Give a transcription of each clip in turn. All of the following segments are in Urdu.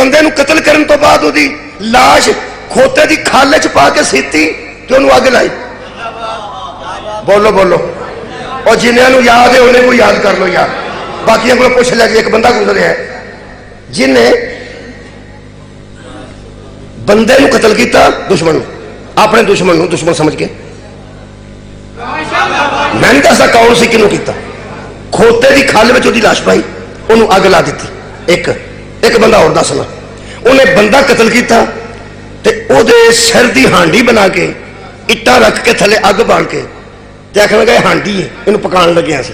بندے نو قتل کرن تو بعد وہ لاش کھوتے دی کھالے چ پا کے سیتی کہ انہوں اگ لائی. بولو بولو. اور جنہاں نو یاد ہے انہیں کو یاد کر لو یار, باقیوں کو پوچھ لیا کہ ایک بندہ گزرے ہے جن نے بندے نو قتل کیتا, دشمن اپنے دشمن نو دشمن سمجھ کے, میں نہیں دستا کون سی کنوں کیتا, کھوتے دی کھال میں دی لاش پائی انہوں اگ لا دیتی. ایک بندہ اور دسنا, انہیں بندہ قتل کیتا تے او دے سر دی ہانڈی بنا کے اٹا رکھ کے تھلے اگ بال کے تے آخر لگا ہانڈی ہے انہوں پکان لگیا سی.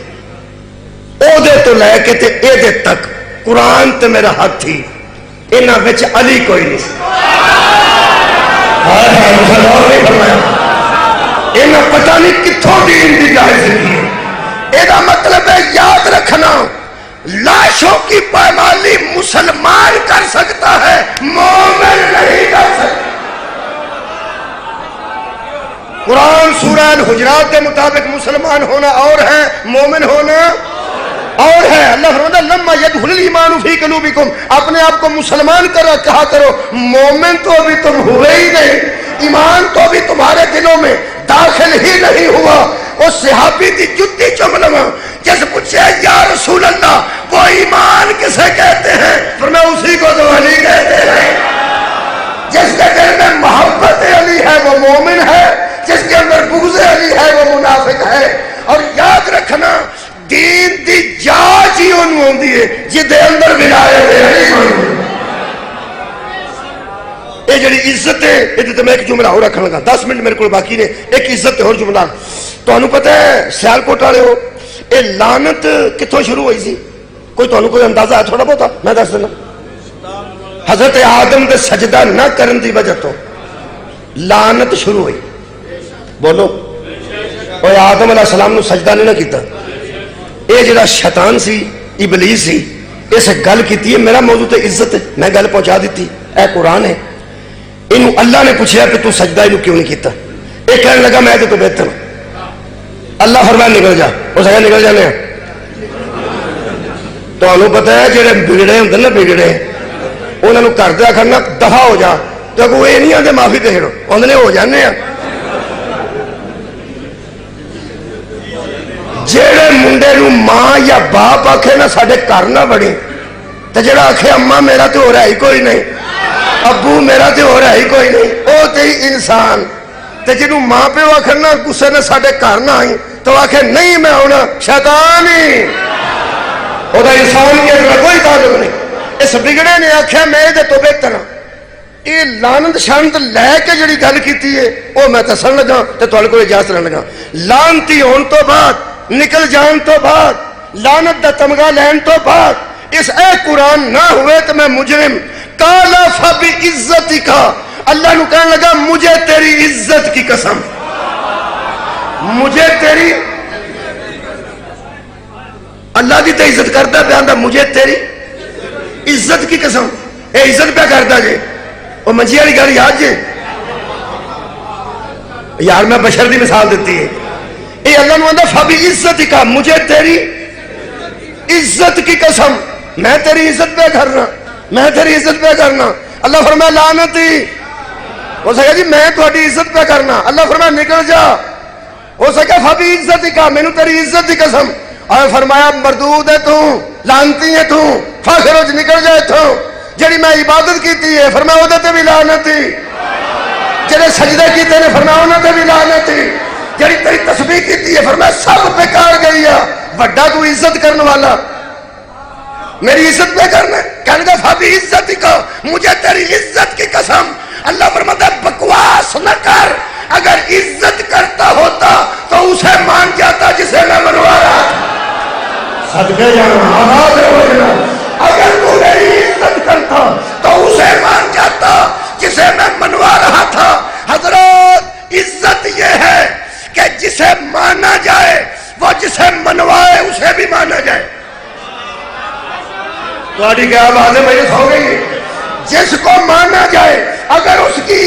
او دے تو لے کے تے اے دے تک قرآن تے میرا ہاتھ تھی, انہاں وچ علی کوئی نہیں سی. انہاں پتہ نہیں کتھوں دین دی جائز کی ہے. ایدہ مطلب ہے یاد رکھنا, لاشوں کی پائمالی مسلمان کر سکتا ہے, مومن نہیں کر سکتا. قرآن سورہ الحجرات کے مطابق مسلمان ہونا اور ہے, مومن ہونا اور ہے. اللہ فرماتا ہے لما یدخل الایمان فی قلوبکم, اپنے آپ کو مسلمان کہا کرو, مومن تو ابھی تم ہوئے ہی نہیں, ایمان تو ابھی تمہارے دلوں میں داخل ہی نہیں ہوا. اس صحابی دی جتی چملوا جس پوچھے یا رسول اللہ وہ ایمان کسے کہتے ہیں, فرمایا اسی کو تو علی کہتے ہیں. جس کے دل میں محبت علی ہے وہ مومن ہے, جس کے اندر بغض علی ہے وہ منافق ہے. اور یاد رکھنا دین دی جاچ ہی انہوں ہوندی ہے جدے اندر ولایت علی. یہ جڑی عزت ہے, یہ تو میں ایک جملہ اور رکھنے لگا, 10 منٹ میرے کو باقی نے. ایک عزت ہے اور جملہ, تو انہوں پتہ ہے سیالکوٹ والے ہو یہ لعنت کتوں شروع ہوئی سی؟ کوئی تو انہوں کوئی اندازہ ہے تھوڑا بہت؟ میں دس دینا. حضرت آدم دے سجدہ نہ کرن دی وجہ تو لعنت شروع ہوئی. بولو. اور آدم علیہ السلام نو سجدہ نہیں نہ کیتا, یہ جڑا شیطان سی ابلیس سی اس گل کیتی ہے. میرا موضوع تے عزت ہے, میں گل پہنچا دیتی, اے قرآن ہے. انہوں اللہ نے پوچھا کہ تو سجدہ انہوں کیوں نہیں کیتا, یہ کہنے لگا میں تو بہتر ہوں. اللہ فرمایا نکل جا, وہ سکتا نکل جانے ہیں. تو انہوں پتہ ہے جڑے بگڑے ہوندے نا بگڑے, انہوں نے کر دیا کرنا دفع ہو جا, تو وہ یہ نہیں آتے معافی دے رہو, انہوں نے ہو جانے ہیں. جڑے منڈے نو ماں یا باپ آکھے نا ساڈے گھر نہ بڑی, تو جڑا آکھے اماں میرا تو ہو رہا ہی کوئی نہیں, ابو میرا تو ہو رہا ہی کوئی نہیں, او تے انسان. تے جنہوں ماں پہ آخر نہ گسے نے ساڈے گھر نہ آئی تو آخر نہیں میں ہونا شیطان ہی, وہ انسان کے اندر کوئی تعلق نہیں. اس بگڑے نے آخیا میں دے تو بہتر ہوں. یہ لعنت شانت لے کے جڑی گل کیتی ہے وہ میں دسن لگا تے تہاڈے کول اجازت لین لگا. لعنتی ہون تو بعد, نکل جان تو بعد, لعنت دا تمغہ لین تو بعد, اس اے قرآن نہ ہوئے تو میں مجرم. کالا فبعزتک, اللہ نو کہنے لگا مجھے تیری عزت کی قسم, مجھے تیری, اللہ دی تے عزت کرتا پہ آندا مجھے تیری عزت کی قسم. اے عزت پہ کرتا جے, وہ منجی والی گل یاد جے یار, میں بشر دی مثال دیتی ہے. اے اللہ نو آندا فبعزتک, مجھے تیری عزت کی قسم, میں تیری عزت پہ کرنا, میں تیری عزت پہ کرنا. اللہ فرمایا لعنتی, ہو سکے جی میں تھوڑی عزت پہ کرنا. اللہ فرمایا نکل جا, ہو سکے فبعزتک, میں نے تیری عزت کی قسم. اور فرمایا مردود ہے تو, لعنتی ہے تو, فاخرج نکل جائے تو. جڑی میں عبادت کیتی ہے فرمایا وہ تے بھی لعنتی, جڑے سجدے کیتے نے فرمایا انہاں تے بھی لعنتی, جڑی تیری تسبیح کیتی ہے فرمایا سب بیکار گئی ہے. بڑا تو عزت کرنے والا, میری عزت پہ کرنا, کہنے گا فبعزتک, مجھے تیری عزت کی قسم. اللہ فرماتا ہے بکواس نہ کر, اگر عزت کرتا ہوتا تو اسے مان جاتا جسے میں منوا رہا تھا. صدقے جانا آباد رہو. اگر تو میری عزت کرتا تو اسے مان جاتا جسے میں منوا رہا تھا. حضرات عزت یہ ہے کہ جسے مانا جائے وہ جسے منوائے اسے بھی مانا جائے. تو کیا بات ہے, میری سو گئی. جس کو مانا جائے اگر اس کی